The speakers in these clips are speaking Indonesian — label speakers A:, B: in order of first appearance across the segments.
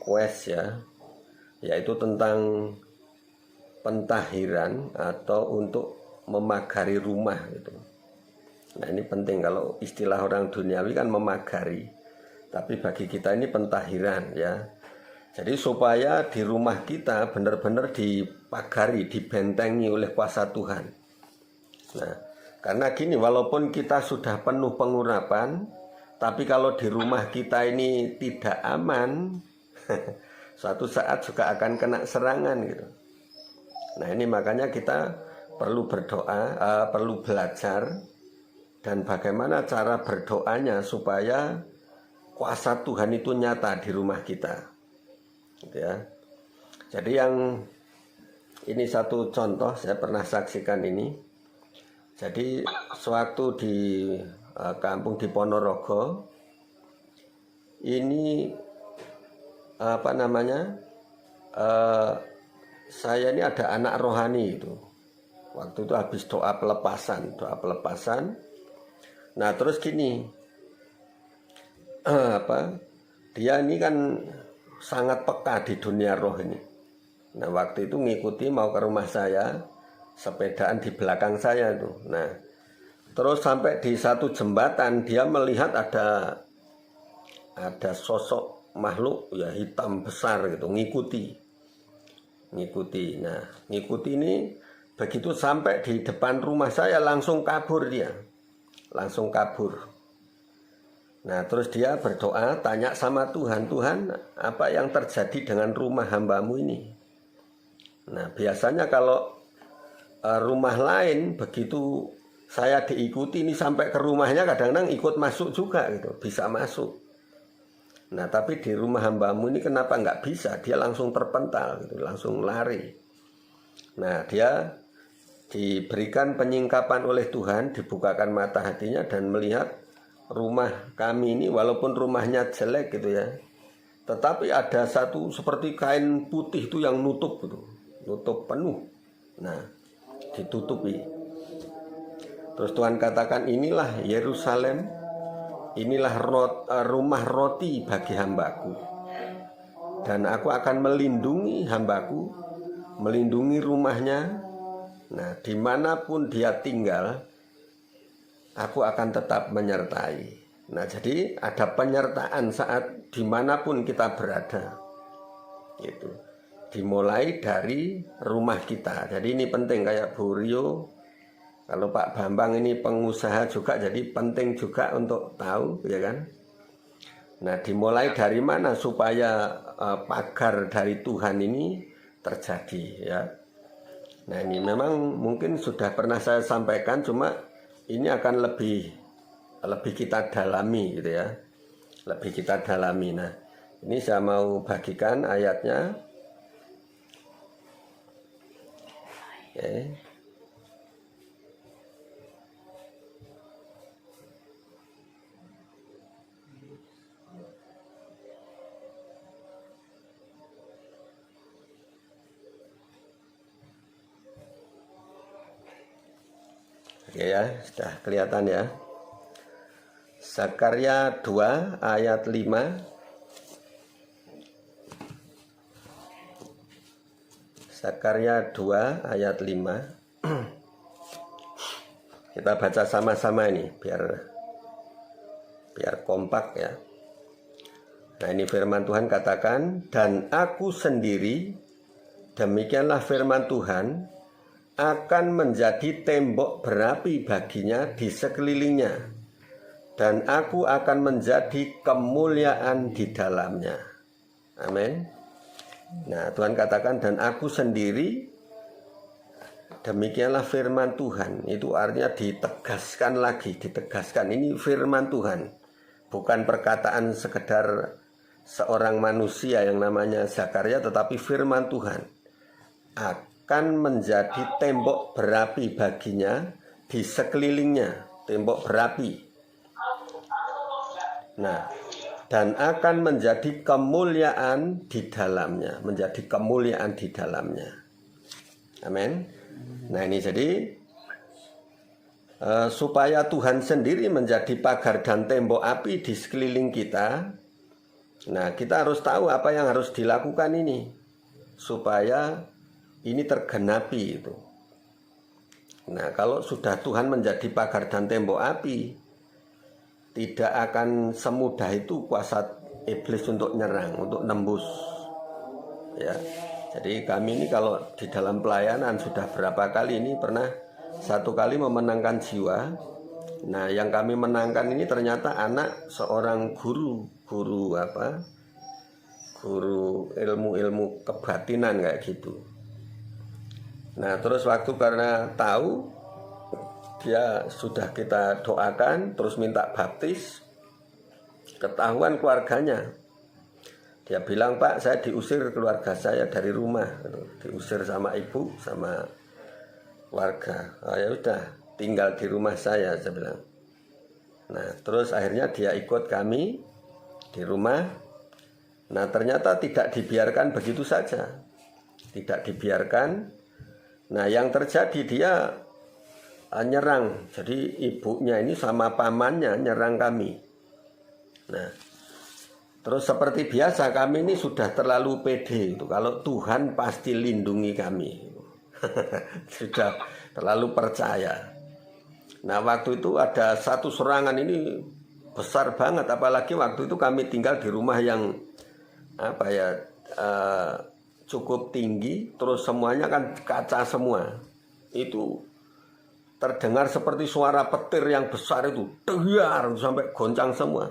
A: request ya, yaitu tentang pentahiran atau untuk memagari rumah gitu. Nah ini penting, kalau istilah orang duniawi kan memagari, tapi bagi kita ini pentahiran ya. Jadi supaya di rumah kita benar-benar dipagari, dibentengi oleh kuasa Tuhan. Nah karena gini, walaupun kita sudah penuh pengurapan, tapi kalau di rumah kita ini tidak aman, suatu saat juga akan kena serangan gitu. Nah ini makanya kita perlu berdoa, perlu belajar dan bagaimana cara berdoanya supaya kuasa Tuhan itu nyata di rumah kita, gitu ya. Jadi yang ini satu contoh saya pernah saksikan ini. Jadi sewaktu di kampung di Ponorogo ini saya ini ada anak rohani itu. Waktu itu habis doa pelepasan. Nah terus gini, dia ini kan sangat peka di dunia roh ini. Nah waktu itu ngikuti mau ke rumah saya, sepedaan di belakang saya itu. Nah terus sampai di satu jembatan dia melihat ada sosok makhluk ya hitam besar gitu, ngikuti. Nah ngikuti ini begitu sampai di depan rumah saya langsung kabur dia, Nah terus dia berdoa, tanya sama Tuhan, Tuhan apa yang terjadi dengan rumah hambamu ini? Nah biasanya kalau rumah lain begitu saya diikuti ini sampai ke rumahnya kadang-kadang ikut masuk juga gitu, bisa masuk. Nah tapi di rumah hambamu ini kenapa nggak bisa? Dia langsung terpental gitu, langsung lari. Nah dia diberikan penyingkapan oleh Tuhan, dibukakan mata hatinya dan melihat rumah kami ini walaupun rumahnya jelek gitu ya, tetapi ada satu seperti kain putih itu yang nutup gitu, nutup penuh. Nah ditutupi. Terus Tuhan katakan, inilah Yerusalem, inilah rumah roti bagi hambaku, dan aku akan melindungi hambaku, melindungi rumahnya. Nah dimanapun dia tinggal, aku akan tetap menyertai. Nah jadi ada penyertaan saat dimanapun kita berada gitu. Dimulai dari rumah kita. Jadi ini penting, kayak Bu Rio, kalau Pak Bambang ini pengusaha juga, jadi penting juga untuk tahu ya kan. Nah dimulai dari mana supaya pagar dari Tuhan ini terjadi ya. Nah ini memang mungkin sudah pernah saya sampaikan, cuma ini akan lebih kita dalami gitu ya, lebih kita dalami. Nah ini saya mau bagikan ayatnya. Oke. Oke ya, sudah kelihatan ya. Zakarya 2 ayat 5. Zakarya 2 ayat 5. Kita baca sama-sama ini biar kompak ya. Nah ini firman Tuhan katakan, dan aku sendiri, demikianlah firman Tuhan, akan menjadi tembok berapi baginya di sekelilingnya, dan aku akan menjadi kemuliaan di dalamnya. Amin. Nah Tuhan katakan, dan aku sendiri, demikianlah firman Tuhan. Itu artinya ditegaskan lagi, ditegaskan. Ini firman Tuhan, bukan perkataan sekedar seorang manusia yang namanya Zakarya, tetapi firman Tuhan akan menjadi tembok berapi baginya di sekelilingnya, tembok berapi. Nah, dan akan menjadi kemuliaan di dalamnya, menjadi kemuliaan di dalamnya. Amin. Nah ini jadi supaya Tuhan sendiri menjadi pagar dan tembok api di sekeliling kita, Nah, kita harus tahu apa yang harus dilakukan ini supaya ini tergenapi itu. Nah, kalau sudah Tuhan menjadi pagar dan tembok api, tidak akan semudah itu kuasa iblis untuk nyerang, untuk nembus. Ya. Jadi kami ini kalau di dalam pelayanan sudah berapa kali ini pernah satu kali memenangkan jiwa. Nah, yang kami menangkan ini ternyata anak seorang guru ilmu kebatinan kayak gitu. Nah, terus waktu karena tahu dia sudah kita doakan, terus minta baptis, ketahuan keluarganya. Dia bilang, "Pak, saya diusir keluarga saya dari rumah, diusir sama ibu, sama warga." "Oh, ya udah, tinggal di rumah saya," saya bilang. Nah, terus akhirnya dia ikut kami di rumah. Nah, ternyata tidak dibiarkan begitu saja, tidak dibiarkan. Nah, yang terjadi dia nyerang. Jadi ibunya ini sama pamannya nyerang kami. Nah, terus seperti biasa kami ini sudah terlalu pede itu. Kalau Tuhan pasti lindungi kami. Sudah terlalu percaya. Nah, waktu itu ada satu serangan ini besar banget. Apalagi waktu itu kami tinggal di rumah yang cukup tinggi. Terus semuanya kan kaca semua. Itu terdengar seperti suara petir yang besar itu. Dengar sampai goncang semua.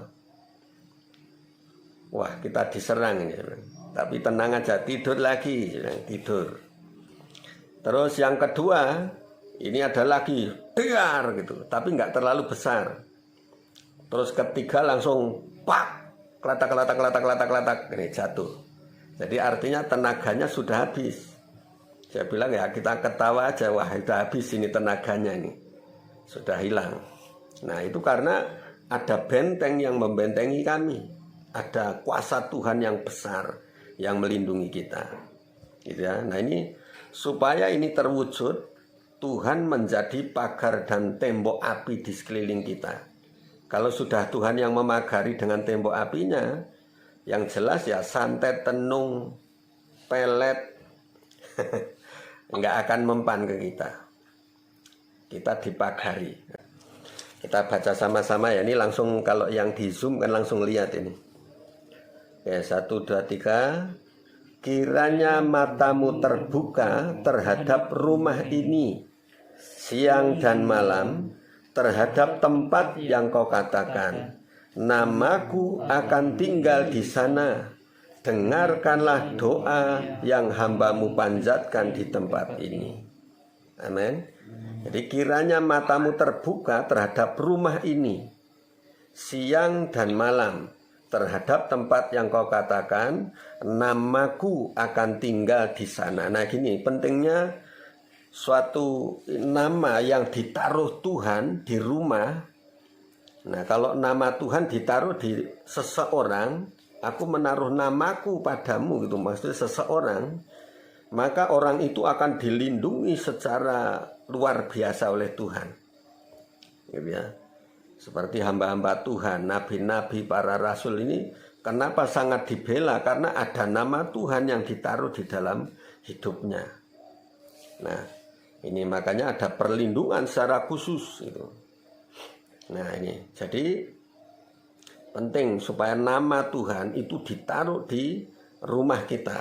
A: Wah, kita diserang ini. Tapi tenang aja, tidur lagi, tidur. Terus yang kedua, ini ada lagi, dengar gitu, tapi nggak terlalu besar. Terus ketiga langsung pak, kelatak, ini jatuh. Jadi artinya tenaganya sudah habis. Saya bilang ya kita ketawa aja, wah sudah habis ini tenaganya ini, sudah hilang. Nah, itu karena ada benteng yang membentengi kami. Ada kuasa Tuhan yang besar yang melindungi kita, gitu ya. Nah, ini supaya ini terwujud, Tuhan menjadi pagar dan tembok api di sekeliling kita. Kalau sudah Tuhan yang memagari dengan tembok apinya, yang jelas ya santet, tenung, pelet nggak akan mempan ke kita. Kita dipagari. Kita baca sama-sama ya. Ini langsung kalau yang di Zoom kan langsung lihat ini. Ya, 1, 2, 3. Kiranya matamu terbuka terhadap rumah ini siang dan malam, terhadap tempat yang kau katakan, namaku akan tinggal di sana. Dengarkanlah doa yang hambamu panjatkan di tempat ini. Amin. Jadi kiranya matamu terbuka terhadap rumah ini siang dan malam, terhadap tempat yang kau katakan, namaku akan tinggal di sana. Nah, gini pentingnya suatu nama yang ditaruh Tuhan di rumah. Nah, kalau nama Tuhan ditaruh di seseorang, aku menaruh namaku padamu gitu, maksudnya seseorang, maka orang itu akan dilindungi secara luar biasa oleh Tuhan. Gitu ya. Seperti hamba-hamba Tuhan, nabi-nabi, para rasul ini kenapa sangat dibela? Karena ada nama Tuhan yang ditaruh di dalam hidupnya. Nah, ini makanya ada perlindungan secara khusus itu. Nah, ini jadi penting supaya nama Tuhan itu ditaruh di rumah kita.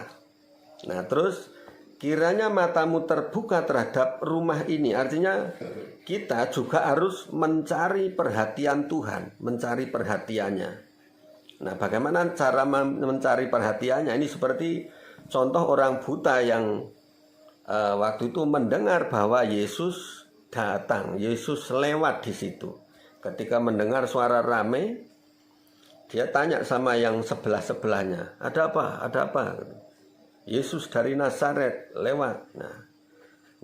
A: Nah, terus kiranya matamu terbuka terhadap rumah ini. Artinya kita juga harus mencari perhatian Tuhan, mencari perhatiannya. Nah, bagaimana cara mencari perhatiannya? Ini seperti contoh orang buta yang waktu itu mendengar bahwa Yesus datang, Yesus lewat di situ. Ketika mendengar suara rame, dia tanya sama yang sebelah-sebelahnya, "Ada apa? Ada apa?" "Yesus dari Nazaret lewat."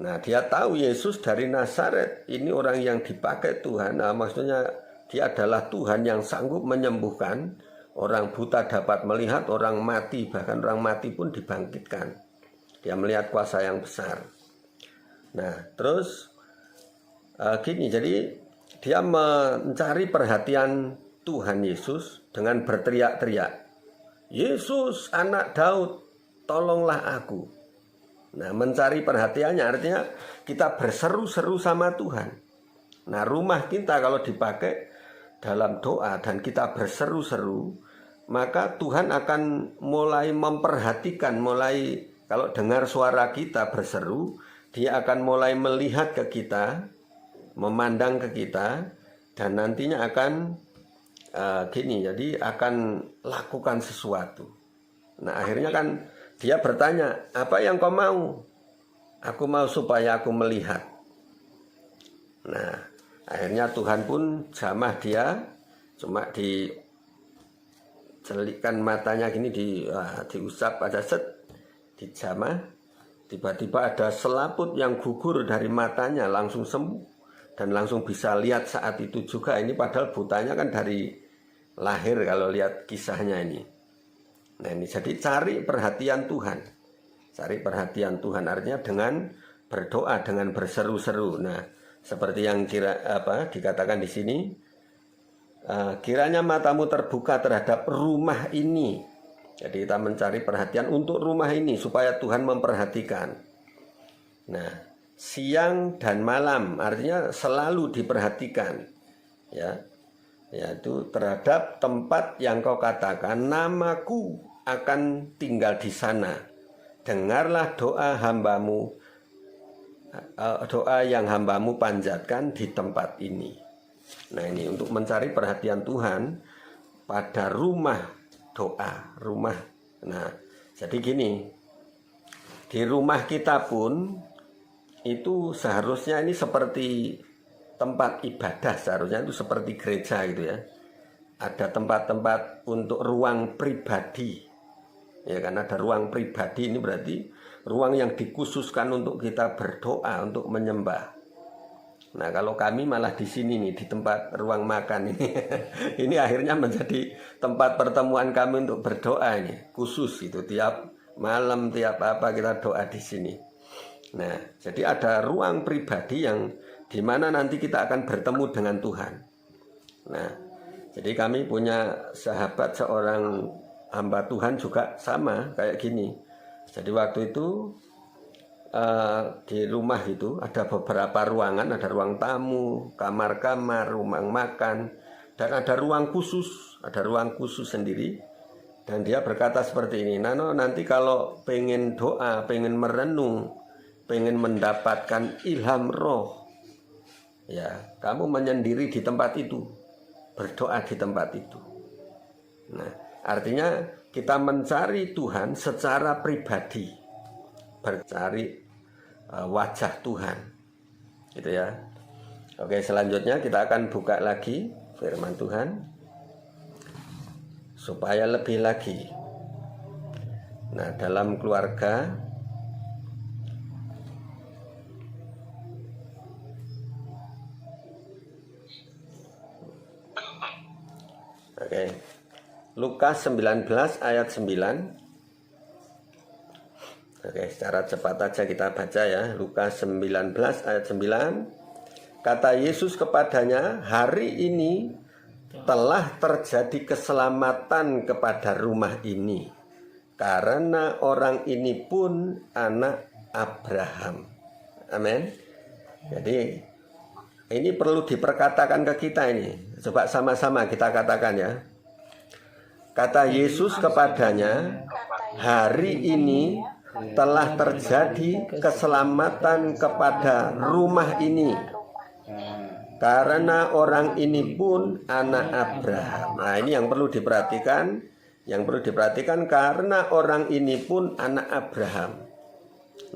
A: Nah, dia tahu Yesus dari Nazaret ini orang yang dipakai Tuhan. Nah, maksudnya dia adalah Tuhan yang sanggup menyembuhkan. Orang buta dapat melihat, orang mati, bahkan orang mati pun dibangkitkan. Dia melihat kuasa yang besar. Nah, terus gini, jadi dia mencari perhatian Tuhan Yesus dengan berteriak-teriak. Yesus anak Daud, tolonglah aku. Nah, mencari perhatiannya artinya kita berseru-seru sama Tuhan. Nah, rumah kita kalau dipakai dalam doa dan kita berseru-seru, maka Tuhan akan mulai memperhatikan, kalau dengar suara kita berseru, Dia akan mulai melihat ke kita, memandang ke kita, dan nantinya akan jadi akan lakukan sesuatu. Nah, akhirnya kan Dia bertanya, apa yang kau mau? Aku mau supaya aku melihat. Nah, akhirnya Tuhan pun jamah dia, cuma dicelikkan matanya gini, diusap aja set, dijamah, tiba-tiba ada selaput yang gugur dari matanya, langsung sembuh dan langsung bisa lihat saat itu juga. Ini padahal butanya kan dari lahir kalau lihat kisahnya ini. Nah, ini jadi cari perhatian Tuhan. Cari perhatian Tuhan artinya dengan berdoa, dengan berseru-seru. Nah, seperti yang dikatakan di sini, kiranya matamu terbuka terhadap rumah ini. Jadi kita mencari perhatian untuk rumah ini supaya Tuhan memperhatikan. Nah, siang dan malam artinya selalu diperhatikan, ya, yaitu terhadap tempat yang kau katakan, namaku akan tinggal di sana. Dengarlah doa hambamu, doa yang hambamu panjatkan di tempat ini. Nah, ini untuk mencari perhatian Tuhan pada rumah doa, rumah. Nah, jadi gini, di rumah kita pun itu seharusnya ini seperti tempat ibadah, seharusnya itu seperti gereja gitu ya. Ada tempat-tempat untuk ruang pribadi. Ya kan, ada ruang pribadi, ini berarti ruang yang dikhususkan untuk kita berdoa, untuk menyembah. Nah, kalau kami malah di sini nih, di tempat ruang makan ini. Ini akhirnya menjadi tempat pertemuan kami untuk berdoa ini, khusus itu tiap malam, tiap apa kita doa di sini. Nah, jadi ada ruang pribadi yang dimana nanti kita akan bertemu dengan Tuhan. Nah, jadi kami punya sahabat seorang hamba Tuhan juga sama kayak gini. Jadi waktu itu di rumah itu ada beberapa ruangan, ada ruang tamu, kamar-kamar, ruang makan, dan ada ruang khusus sendiri. Dan dia berkata seperti ini, Nano, nanti kalau pengen doa, pengen merenung, pengen mendapatkan ilham roh, ya kamu menyendiri di tempat itu, berdoa di tempat itu. Nah, artinya kita mencari Tuhan secara pribadi, mencari wajah Tuhan, gitu ya. Oke, selanjutnya kita akan buka lagi firman Tuhan supaya lebih lagi. Nah, dalam keluarga Lukas 19 ayat 9. Oke, secara cepat aja kita baca ya. Lukas 19 ayat 9. Kata Yesus kepadanya, hari ini telah terjadi keselamatan kepada rumah ini, karena orang ini pun anak Abraham. Amin. Jadi ini perlu diperkatakan ke kita ini. Coba sama-sama kita katakan ya. Kata Yesus kepadanya, hari ini telah terjadi keselamatan kepada rumah ini, karena orang ini pun anak Abraham. Nah, ini yang perlu diperhatikan. Yang perlu diperhatikan, karena orang ini pun anak Abraham.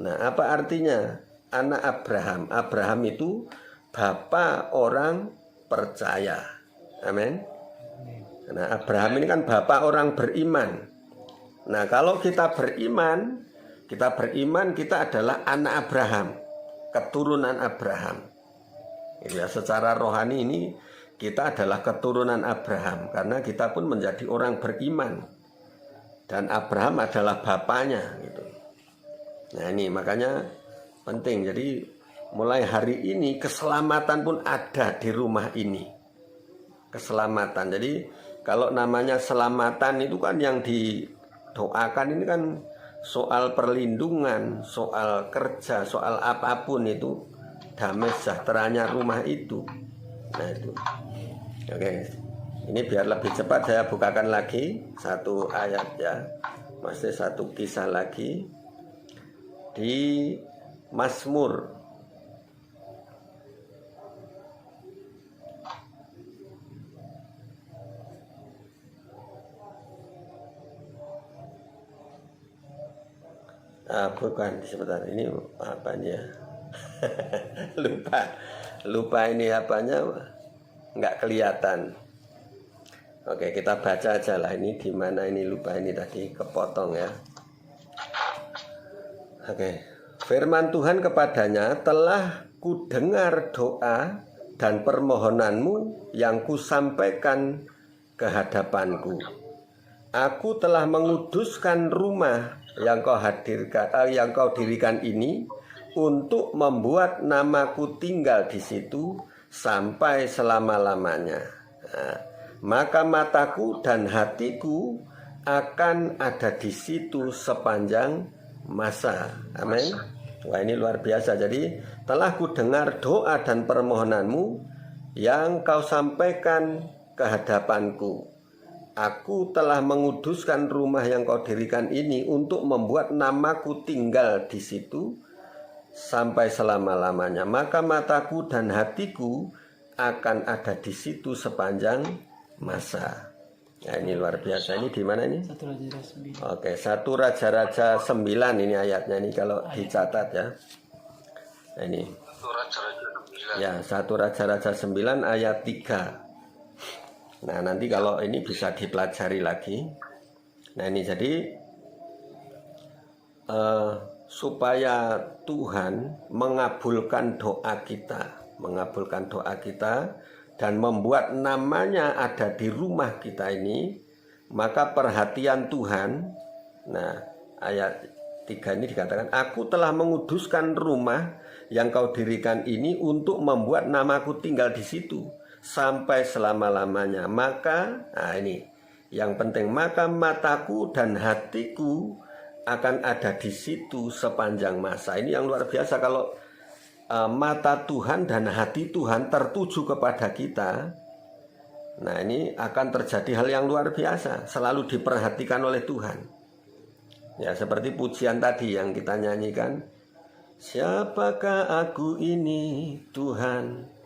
A: Nah, apa artinya anak Abraham? Abraham itu bapa orang percaya. Amin. Nah, Abraham ini kan bapa orang beriman. Nah, kalau kita beriman kita adalah anak Abraham, keturunan Abraham. Ya, secara rohani ini kita adalah keturunan Abraham, karena kita pun menjadi orang beriman. Dan Abraham adalah bapaknya gitu. Nah, ini makanya penting. Jadi mulai hari ini keselamatan pun ada di rumah ini. Keselamatan. Jadi Kalau namanya selamatan itu kan yang didoakan ini kan soal perlindungan, soal kerja, soal apapun itu, damai sejahteranya rumah itu. Nah itu. Oke. Ini biar lebih cepat saya bukakan lagi satu ayat ya. Masih satu kisah lagi di Mazmur. Bukan, sebentar, ini apanya? lupa ini apanya, nggak kelihatan. Oke, kita baca aja lah, ini di mana ini, lupa ini tadi kepotong ya. Oke, firman Tuhan kepadanya, telah kudengar doa dan permohonanmu yang kusampaikan ke hadapanku. Aku telah menguduskan rumah yang kau dirikan ini untuk membuat namaku tinggal di situ sampai selama-lamanya. Nah, maka mataku dan hatiku akan ada di situ sepanjang masa. Amin. Wah, ini luar biasa. Jadi telah kudengar doa dan permohonanmu yang kau sampaikan ke hadapanku. Aku telah menguduskan rumah yang kau dirikan ini untuk membuat namaku tinggal di situ sampai selama-lamanya. Maka mataku dan hatiku akan ada di situ sepanjang masa. Nah, ini luar biasa. Ini di mana ini?
B: 1 Raja-Raja 9.
A: Oke, 1 Raja-Raja 9 ini ayatnya ini kalau dicatat ya. Nah, ini.
C: 1 Raja-Raja 9.
A: Ya, 1 Raja-Raja 9 ayat 3. Nah, nanti kalau ini bisa dipelajari lagi. Nah, ini jadi supaya Tuhan mengabulkan doa kita dan membuat namanya ada di rumah kita ini, maka perhatian Tuhan. Nah, ayat 3 ini dikatakan, aku telah menguduskan rumah yang kau dirikan ini untuk membuat namaku tinggal di situ sampai selama-lamanya. Maka, nah ini yang penting, maka mataku dan hatiku akan ada di situ sepanjang masa. Ini yang luar biasa kalau mata Tuhan dan hati Tuhan tertuju kepada kita. Nah, ini akan terjadi hal yang luar biasa, selalu diperhatikan oleh Tuhan. Ya, seperti pujian tadi yang kita nyanyikan, siapakah aku ini Tuhan,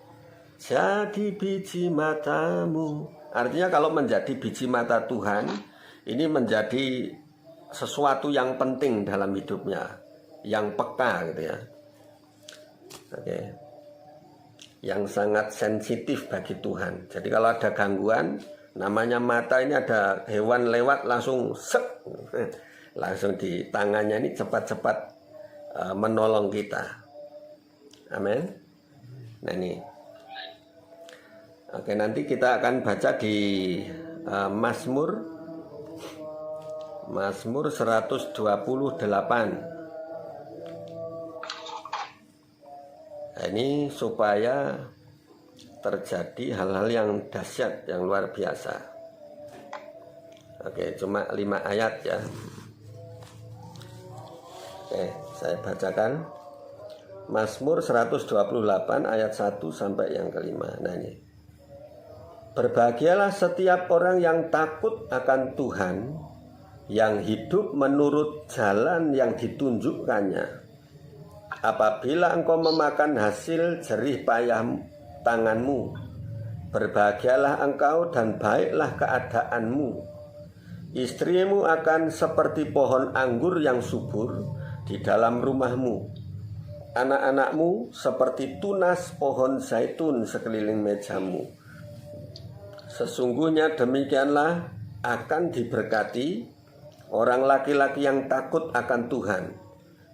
A: jadi biji matamu. Artinya kalau menjadi biji mata Tuhan, ini menjadi sesuatu yang penting dalam hidupnya, yang peka gitu ya. Oke. Yang sangat sensitif bagi Tuhan. Jadi kalau ada gangguan, namanya mata ini, ada hewan lewat langsung sek, langsung di tangannya ini cepat-cepat menolong kita. Amin. Nah ini. Oke, nanti kita akan baca di Mazmur 128. Nah, ini supaya terjadi hal-hal yang dahsyat, yang luar biasa. Oke, cuma 5 ayat ya. Oke, saya bacakan Mazmur 128 ayat 1 sampai yang kelima. Nah ini, berbahagialah setiap orang yang takut akan Tuhan, yang hidup menurut jalan yang ditunjukkannya. Apabila engkau memakan hasil jerih payah tanganmu, berbahagialah engkau dan baiklah keadaanmu. Istrimu akan seperti pohon anggur yang subur di dalam rumahmu. Anak-anakmu seperti tunas pohon zaitun sekeliling mejamu. Sesungguhnya demikianlah akan diberkati orang laki-laki yang takut akan Tuhan.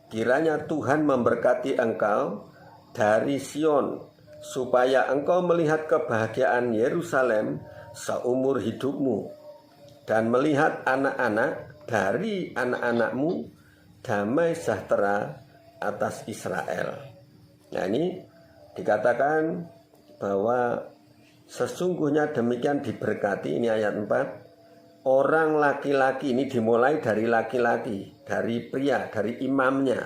A: Kiranya Tuhan memberkati engkau dari Sion, supaya engkau melihat kebahagiaan Yerusalem seumur hidupmu, dan melihat anak-anak dari anak-anakmu damai sejahtera atas Israel. Nah, ini dikatakan bahwa Sesungguhnya demikian diberkati, ini ayat 4, orang laki-laki, ini dimulai dari laki-laki, dari pria, dari imamnya.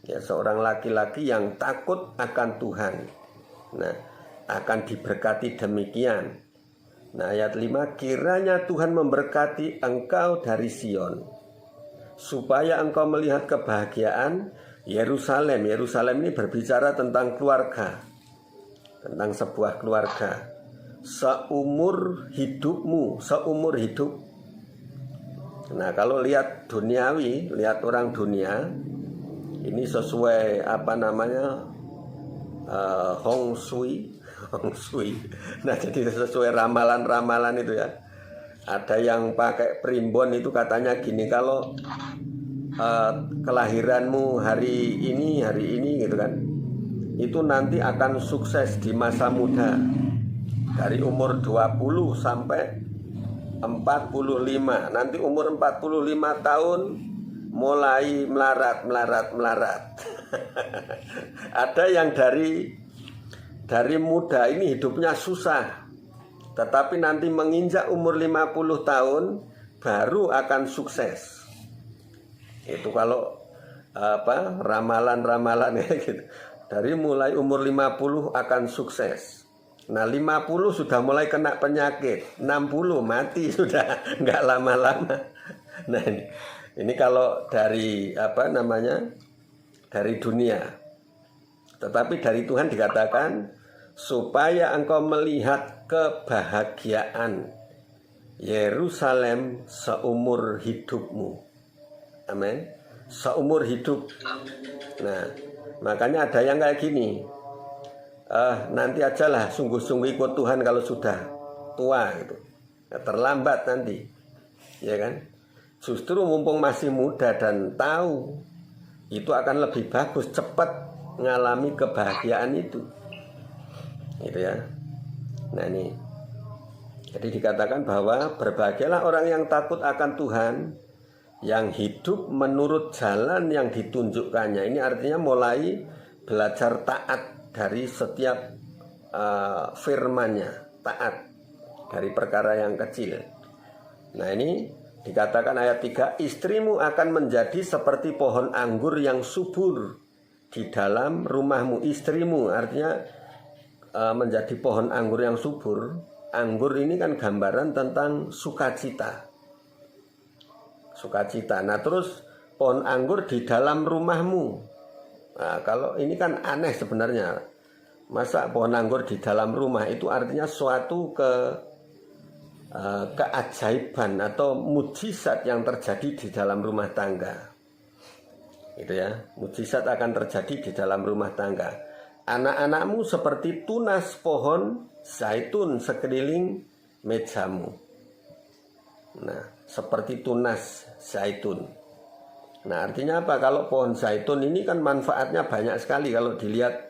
A: Ya, seorang laki-laki yang takut akan Tuhan. Nah, akan diberkati demikian. Nah, ayat 5, kiranya Tuhan memberkati engkau dari Sion, supaya engkau melihat kebahagiaan Yerusalem. Yerusalem ini berbicara tentang keluarga, tentang sebuah keluarga. Seumur hidupmu, seumur hidup. Nah, kalau lihat duniawi, lihat orang dunia, ini sesuai Hong Shui. Nah, jadi sesuai ramalan-ramalan itu ya. Ada yang pakai primbon itu katanya gini, kalau kelahiranmu hari ini gitu kan, itu nanti akan sukses di masa muda. Dari umur 20 sampai 45. Nanti umur 45 tahun mulai melarat. Ada yang dari muda ini hidupnya susah, tetapi nanti menginjak umur 50 tahun baru akan sukses. Itu kalau ramalan-ramalan ya gitu. Dari mulai umur 50 akan sukses. Nah, 50 sudah mulai kena penyakit, 60 mati sudah, nggak lama-lama. Nah, ini kalau dari dari dunia. Tetapi dari Tuhan dikatakan, supaya engkau melihat kebahagiaan Yerusalem seumur hidupmu. Amin. Seumur hidup. Nah, makanya ada yang kayak gini, nanti ajalah sungguh-sungguh ikut Tuhan kalau sudah tua gitu. Nah, terlambat nanti, ya kan? Justru mumpung masih muda dan tahu itu akan lebih bagus, cepat mengalami kebahagiaan itu, gitu ya. Nah, ini jadi dikatakan bahwa berbahagialah orang yang takut akan Tuhan, yang hidup menurut jalan yang ditunjukkannya. Ini artinya mulai belajar taat dari setiap firman-Nya, taat dari perkara yang kecil. Nah, ini dikatakan ayat 3, istrimu akan menjadi seperti pohon anggur yang subur di dalam rumahmu. Istrimu artinya menjadi pohon anggur yang subur. Anggur ini kan gambaran tentang sukacita. Nah, terus pohon anggur di dalam rumahmu. Nah, kalau ini kan aneh sebenarnya. Masa pohon anggur di dalam rumah, itu artinya suatu keajaiban atau mujizat yang terjadi di dalam rumah tangga. Itu ya, mujizat akan terjadi di dalam rumah tangga. Anak-anakmu seperti tunas pohon zaitun sekeliling mejamu. Nah, seperti tunas zaitun. Nah, artinya apa? Kalau pohon zaitun ini kan manfaatnya banyak sekali. Kalau dilihat,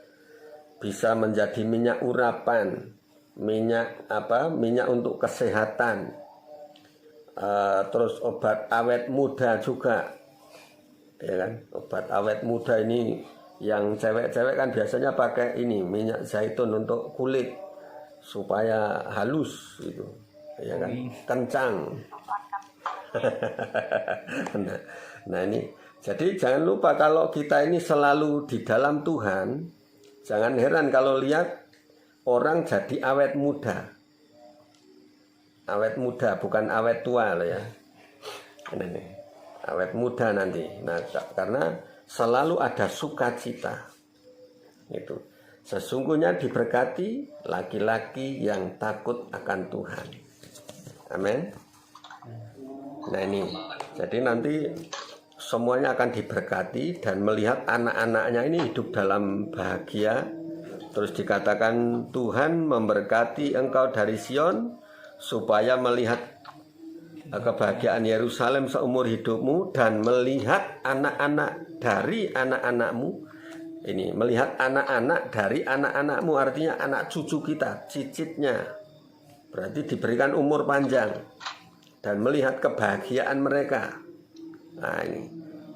A: bisa menjadi minyak urapan, minyak untuk kesehatan, terus obat awet muda juga, ya kan? Obat awet muda ini yang cewek-cewek kan biasanya pakai ini minyak zaitun untuk kulit supaya halus gitu, ya kan, kencang. Nah, ini jadi jangan lupa, kalau kita ini selalu di dalam Tuhan, jangan heran kalau lihat orang jadi awet muda. Awet muda, bukan awet tua loh ya. Ini awet muda nanti. Nah, karena selalu ada sukacita. Itu. Sesungguhnya diberkati laki-laki yang takut akan Tuhan. Amin. Nah, ini. Jadi nanti semuanya akan diberkati dan melihat anak-anaknya ini hidup dalam bahagia. Terus dikatakan Tuhan memberkati engkau dari Sion, supaya melihat kebahagiaan Yerusalem seumur hidupmu, dan melihat anak-anak dari anak-anakmu. Ini melihat anak-anak dari anak-anakmu, artinya anak cucu kita, cicitnya. Berarti diberikan umur panjang dan melihat kebahagiaan mereka. Nah,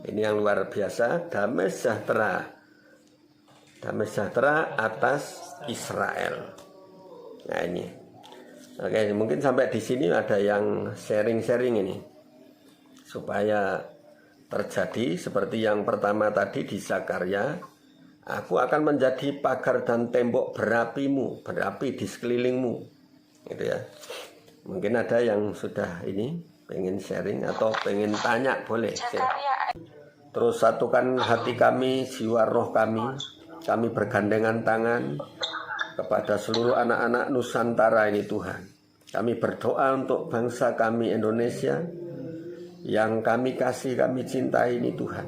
A: ini yang luar biasa, damai sejahtera atas Israel. Nah ini. Oke, mungkin sampai di sini ada yang sharing-sharing ini. Supaya terjadi seperti yang pertama tadi di Zakaria, aku akan menjadi pagar dan tembok berapimu, berapi di sekelilingmu. Gitu ya. Mungkin ada yang sudah ini pengen sharing atau pengen tanya, boleh. Terus satukan hati kami, jiwa roh kami bergandengan tangan kepada seluruh anak-anak Nusantara ini Tuhan. Kami berdoa untuk bangsa kami Indonesia yang kami kasih, kami cintai ini Tuhan.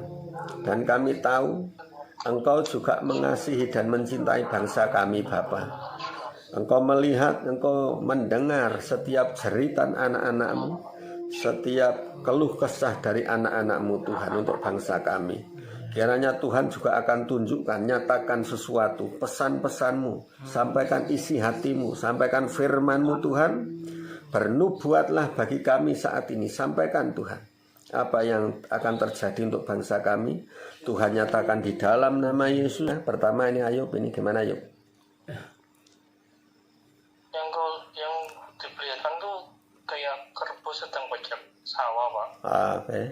A: Dan kami tahu Engkau juga mengasihi dan mencintai bangsa kami Bapa. Engkau melihat, Engkau mendengar setiap jeritan anak-anak-Mu, setiap keluh kesah dari anak-anak-Mu Tuhan untuk bangsa kami. Kiranya Tuhan juga akan tunjukkan, nyatakan sesuatu, pesan-pesan-Mu, sampaikan isi hati-Mu, sampaikan firman-Mu Tuhan. Bernubuatlah bagi kami saat ini, sampaikan Tuhan apa yang akan terjadi untuk bangsa kami. Tuhan nyatakan di dalam nama Yesus. Pertama ini Ayub, ini gimana Ayub?
C: Yang diperlihatkan tuh kayak kerbau sedang bajak sawah, Pak.
A: Oke.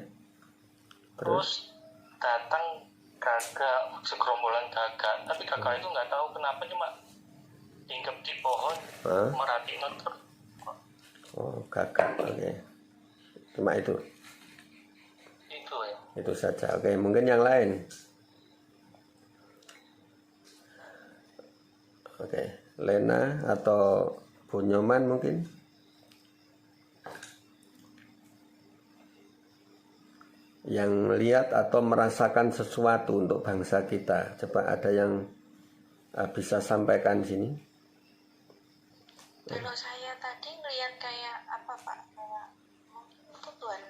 C: Terus datang gagak, segerombolan gagak, tapi gagak itu nggak tahu kenapa cuma hinggap di pohon, merhatiin terus.
A: Oh, gagak, oke. Cuma itu.
C: Itu ya.
A: Itu saja. Oke, mungkin yang lain. Oke, Lena atau Bu Nyoman mungkin. Yang lihat atau merasakan sesuatu untuk bangsa kita. Coba ada yang bisa sampaikan sini.
B: Kalau saya tadi ngelihat kayak apa Pak, kayak mungkin itu Tuhan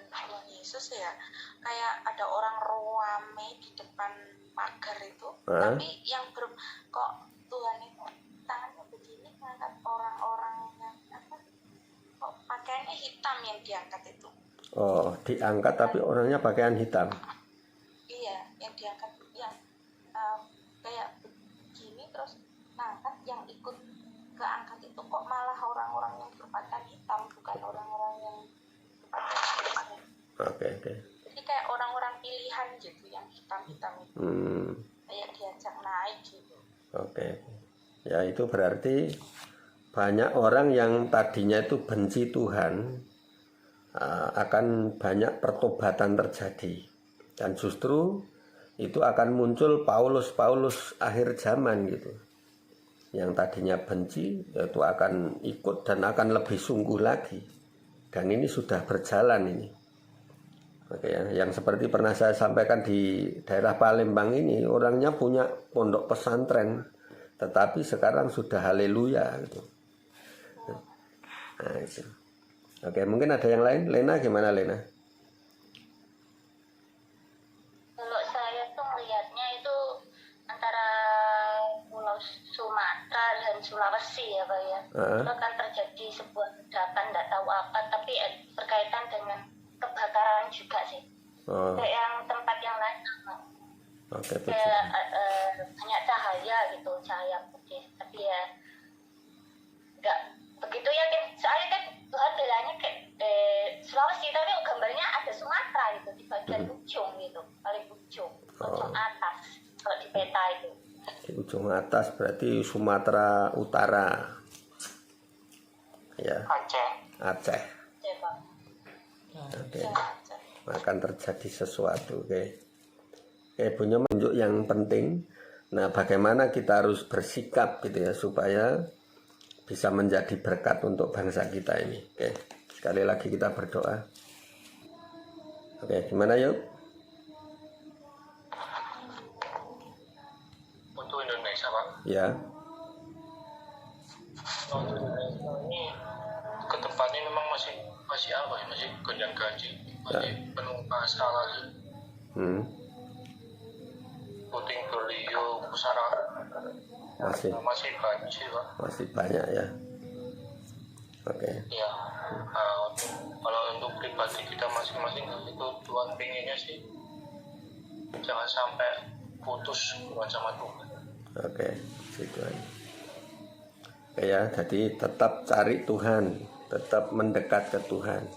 B: Yesus ya, kayak ada orang rame di depan pagar itu, tapi yang kok Tuhan itu tangannya begini ngangkat orang-orang yang apa, kok pakaiannya hitam yang diangkat itu.
A: Oh, diangkat tapi orangnya pakaian hitam.
B: Iya, yang diangkat yang kayak begini terus ngangkat, yang ikut keangkat itu kok malah orang-orang yang berpakaian hitam, bukan orang-orang yang berpakaian hitam.
A: Oke.
B: Jadi kayak orang-orang pilihan gitu yang hitam-hitam itu. Kayak diajak naik gitu.
A: Oke. Ya itu berarti banyak orang yang tadinya itu benci Tuhan, akan banyak pertobatan terjadi. Dan justru itu akan muncul Paulus akhir zaman gitu. Yang tadinya benci itu akan ikut dan akan lebih sungguh lagi. Dan ini sudah berjalan ini. Oke ya, yang seperti pernah saya sampaikan di daerah Palembang ini, orangnya punya pondok pesantren, tetapi sekarang sudah haleluya gitu. Nah, itu. Oke, mungkin ada yang lain. Lena gimana Lena?
D: Kalau saya tuh melihatnya itu antara Pulau Sumatera dan Sulawesi ya Pak ya. Itu akan terjadi sebuah ledakan, nggak tahu apa, tapi berkaitan dengan kebakaran juga sih. Kayak yang tempat yang lain sama.
A: Oke,
D: kayak banyak cahaya gitu, cahaya putih, tapi ya nggak begitu yakin. Soalnya kan Tuhan bilangnya kayak Sulawesi, tapi gambarnya ada Sumatera gitu di bagian ujung gitu, paling ujung atas kalau di peta itu.
A: Di ujung atas berarti Sumatera Utara. Ya. Aceh. Oke. Akan terjadi sesuatu. Oke. Punya menunjuk yang penting. Nah, bagaimana kita harus bersikap gitu ya supaya bisa menjadi berkat untuk bangsa kita ini. Oke. Sekali lagi kita berdoa. Oke, gimana yuk?
C: Untuk Indonesia, Pak.
A: Ya.
C: Untuk Indonesia ini ke depannya memang masih apa ya? Masih gonjang-ganjing, masih penuh masalah lagi. Puting beliung, pusara masih banyak sih, Pak.
A: Masih banyak ya. Oke.
C: Ya, kalau untuk pribadi kita masing-masing itu Tuhan pengennya sih jangan sampai putus hubungan sama Tuhan.
A: Oke, situ aja. Ya, jadi tetap cari Tuhan, tetap mendekat ke Tuhan.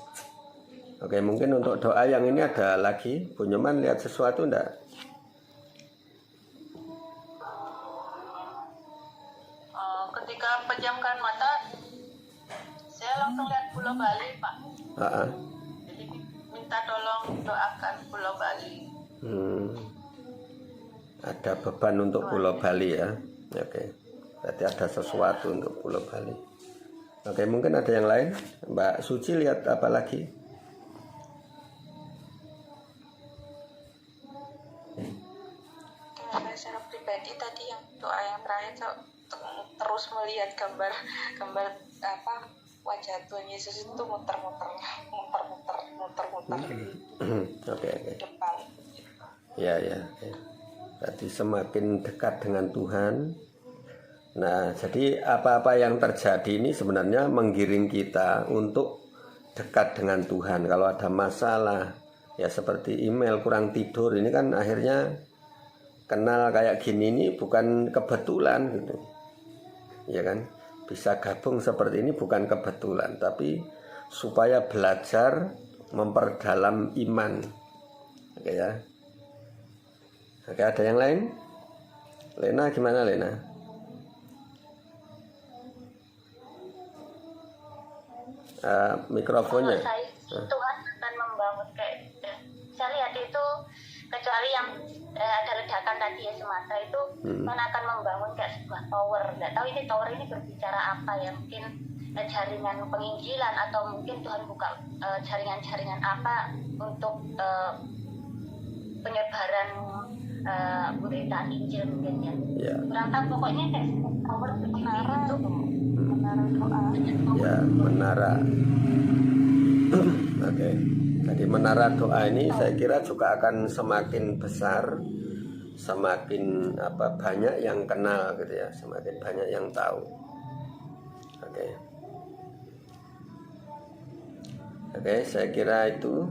A: Oke, mungkin untuk doa yang ini ada lagi. Bu Nyoman lihat sesuatu enggak?
B: Ketika pejamkan mata, saya langsung lihat Pulau Bali, Pak. Jadi minta tolong doakan Pulau Bali.
A: Ada beban untuk Pulau Bali ya. Oke, berarti ada sesuatu untuk Pulau Bali. Oke, mungkin ada yang lain. Mbak Suci lihat apa lagi?
B: Kalau secara pribadi tadi yang doa yang terakhir terus melihat gambar apa wajah Tuhan Yesus itu muter-muter
A: Oke.
B: depan.
A: Ya. Berarti semakin dekat dengan Tuhan. Nah, jadi apa-apa yang terjadi ini sebenarnya menggiring kita untuk dekat dengan Tuhan. Kalau ada masalah, ya seperti email kurang tidur, ini kan akhirnya kenal kayak gini ini bukan kebetulan gitu. Ya kan? Bisa gabung seperti ini bukan kebetulan, tapi supaya belajar memperdalam iman. Oke ya. Oke, ada yang lain? Lena gimana Lena? Mikrofonnya.
D: Tuhan akan membangun kayak saya lihat itu, kecuali yang ada ledakan tadi ya semata itu, Tuhan akan membangun kayak sebuah tower. Nggak tahu ini tower ini berbicara apa ya, mungkin jaringan penginjilan atau mungkin Tuhan buka jaringan-jaringan apa untuk penyebaran berita Injil mungkin ya. Kurang tahu, pokoknya kayak tower menara itu. Menara doa.
A: Ya, menara. Oke. Jadi menara doa ini saya kira juga akan semakin besar, semakin banyak yang kenal gitu ya, semakin banyak yang tahu. Oke, saya kira itu